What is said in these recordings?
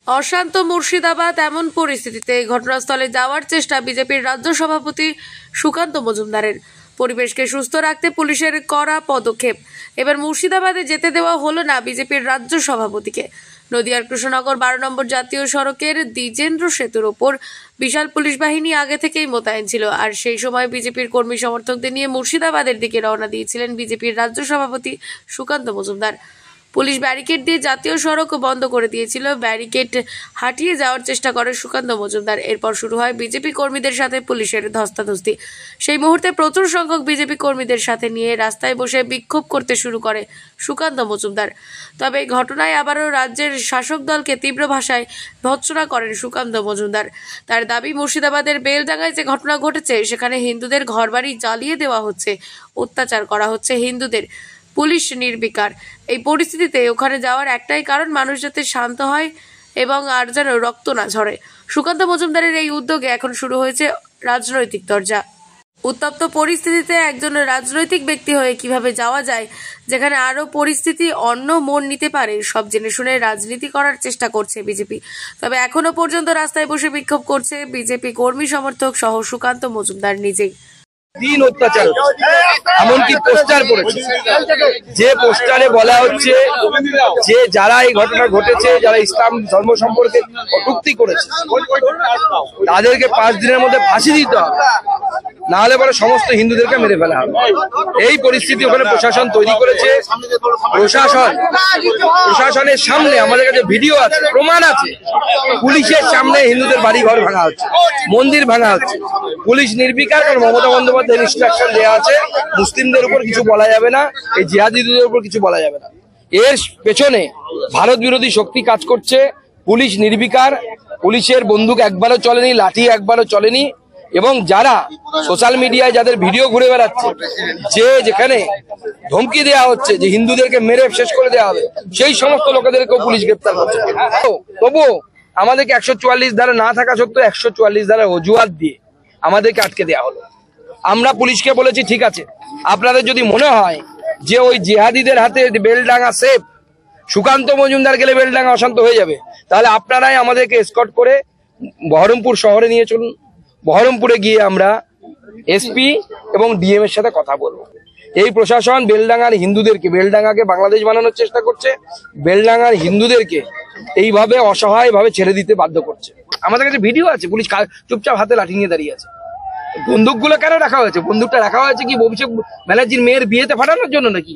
অশান্ত মুর্শিদাবাদ, এমন পরিস্থিতিতে ঘটনাস্থলে যাওয়ার চেষ্টা বিজেপির রাজ্য সভাপতি সুকান্ত মজুমদারের। পরিবেশকে সুস্থ রাখতে পুলিশের কড়া পদক্ষেপ। এবার মুর্শিদাবাদে যেতে দেওয়া হলো না বিজেপির রাজ্য সভাপতিকে। নদিয়ার কৃষ্ণনগর 12 নম্বর জাতীয় সড়কের দ্বিজেন্দ্র সেতুর ওপর বিশাল পুলিশ বাহিনী আগে থেকেই মোতায়েন ছিল, আর সেই সময় বিজেপির কর্মী সমর্থকদের নিয়ে মুর্শিদাবাদের দিকে রওনা দিয়েছিলেন বিজেপির রাজ্য সভাপতি সুকান্ত মজুমদার। পুলিশ ব্যারিকেড দিয়ে জাতীয় সড়ক বন্ধ করে দিয়েছিল। ব্যারিকেড হাটিয়ে যাওয়ার চেষ্টা করে সুকান্ত মজুমদার। এরপর শুরু হয় বিজেপি কর্মীদের সাথে পুলিশের ধস্তাধস্তি। সেই মুহূর্তে প্রচুর সংখ্যক বিজেপি কর্মীদের সাথে নিয়ে রাস্তায় বসে বিক্ষোভ করতে শুরু করে সুকান্ত মজুমদার। তবে এই ঘটনায় আবারও রাজ্যের শাসক দলকে তীব্র ভাষায় ভৎসনা করেন সুকান্ত মজুমদার। তার দাবি, মুর্শিদাবাদের বেলডাঙ্গায় যে ঘটনা ঘটেছে সেখানে হিন্দুদের ঘরবাড়ি জ্বালিয়ে দেওয়া হচ্ছে, অত্যাচার করা হচ্ছে হিন্দুদের, পুলিশ নির্বিকার। এই পরিস্থিতিতে ওখানে যাওয়ার একটাই কারণ, মানুষ যাতে শান্ত হয় এবং আর যেন রক্ত না ঝরে। সুকান্ত মজুমদারের এই উদ্যোগে এখন শুরু হয়েছে রাজনৈতিক দরজা। উত্তপ্ত পরিস্থিতিতে একজন রাজনৈতিক ব্যক্তি হয়ে কিভাবে যাওয়া যায় যেখানে আরো পরিস্থিতি অন্য মন নিতে পারে, সব জেনে শুনে রাজনীতি করার চেষ্টা করছে বিজেপি। তবে এখনো পর্যন্ত রাস্তায় বসে বিক্ষোভ করছে বিজেপি কর্মী সমর্থক সহ সুকান্ত মজুমদার নিজেই। দিন অত্যাচার, এমনকি পোস্টার পড়েছে, যে পোস্টারে বলা হচ্ছে যে যারা এই ঘটনা ঘটেছে, যারা ইসলাম ধর্ম সম্পর্কে কটূক্তি করেছে তাদেরকে 5 দিনের মধ্যে ফাঁসি দিতে হবে, না হলে পরে সমস্ত হিন্দুদেরকে মেরে ফেলা হবে। এই পরিস্থিতি ওখানে প্রশাসন তৈরি করেছে। প্রশাসনের সামনে আমাদের কাছে ভিডিও আছে, প্রমাণ আছে, পুলিশের সামনে হিন্দুদের বাড়ি ঘর ভাঙা হচ্ছে, মন্দির ভাঙা হচ্ছে। পুলিশ নির্বিকার, কারণ মমতা বন্দ্যোপাধ্যায়ের ইনস্ট্রাকশন দেওয়া আছে মুসলিমদের উপর কিছু বলা যাবে না, এই জিহাদিদের উপর কিছু বলা যাবে না। এর পেছনে ভারত বিরোধী শক্তি কাজ করছে। পুলিশ নির্বিকার, পুলিশের বন্দুক একবারও চলেনি, লাঠি একবারও চলেনি। এবং যারা সোশ্যাল মিডিয়ায় যাদের ভিডিও ঘুরে বেড়াচ্ছে, যে যেখানে ধমকি দেওয়া হচ্ছে যে হিন্দুদেরকে মেরে শেষ করে দেওয়া হবে, সেই সমস্ত লোকেদেরকেও পুলিশ গ্রেপ্তার করছে। তবুও আমাদেরকে 144 ধারা না থাকা সত্ত্বেও 144 ধারা অজুহাত দিয়ে আমাদেরকে আটকে দেওয়া হলো। আমরা পুলিশকে বলেছি, ঠিক আছে, আপনাদের যদি মনে হয় যে ওই জিহাদিদের হাতে বেলডাঙ্গা সেফ, সুকান্ত মজুমদার গেলে বেলডাঙ্গা অশান্ত হয়ে যাবে, তাহলে আপনারাই আমাদেরকে এসকর্ট করে বহরমপুর শহরে নিয়ে চলুন। বহরমপুরে গিয়ে আমরা এসপি এবং ডিএম এর সাথে কথা বলবো। এই প্রশাসন বেলডাঙ্গার হিন্দুদেরকে, বেলডাঙ্গাকে বাংলাদেশ বানানোর চেষ্টা করছে, বেলডাঙ্গার হিন্দুদেরকে এইভাবে অসহায় ভাবে ছেড়ে দিতে বাধ্য করছে। আমাদের কাছে ভিডিও আছে, পুলিশ চুপচাপ হাতে লাঠি নিয়ে দাঁড়িয়ে আছে। বন্দুকগুলো কেন রাখা হয়েছে? বন্দুকটা রাখা হয়েছে কি অভিষেক ব্যানার্জির মেয়ের বিয়েতে ফাটানোর জন্য নাকি?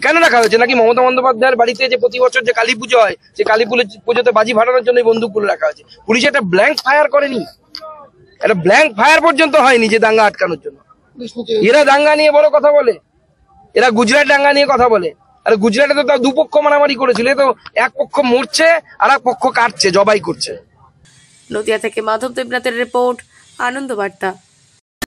কেন রাখা হয়েছে? নাকি মমতা বন্দ্যোপাধ্যায়ের বাড়িতে যে প্রতি বছর যে কালী পুজো হয়, সেই কালী পুজোতে বাজি ফাটানোর জন্য এই বন্দুকগুলো রাখা হয়েছে? পুলিশ একটা ব্ল্যাঙ্ক ফায়ার করেনি, একটা ব্ল্যাঙ্ক ফায়ার পর্যন্ত হয়নি যে দাঙ্গা আটকানোর জন্য। এরা দাঙ্গা নিয়ে বড় কথা বলে, এরা গুজরাট দাঙ্গা নিয়ে কথা বলে। আর গুজরাটে তো তার দুপক্ষ মারামারি করেছিল, তো এক পক্ষ মরছে আর এক পক্ষ কাটছে, জবাই করছে। নদিয়া থেকে মাধব দেবনাথের রিপোর্ট, আনন্দ বার্তা।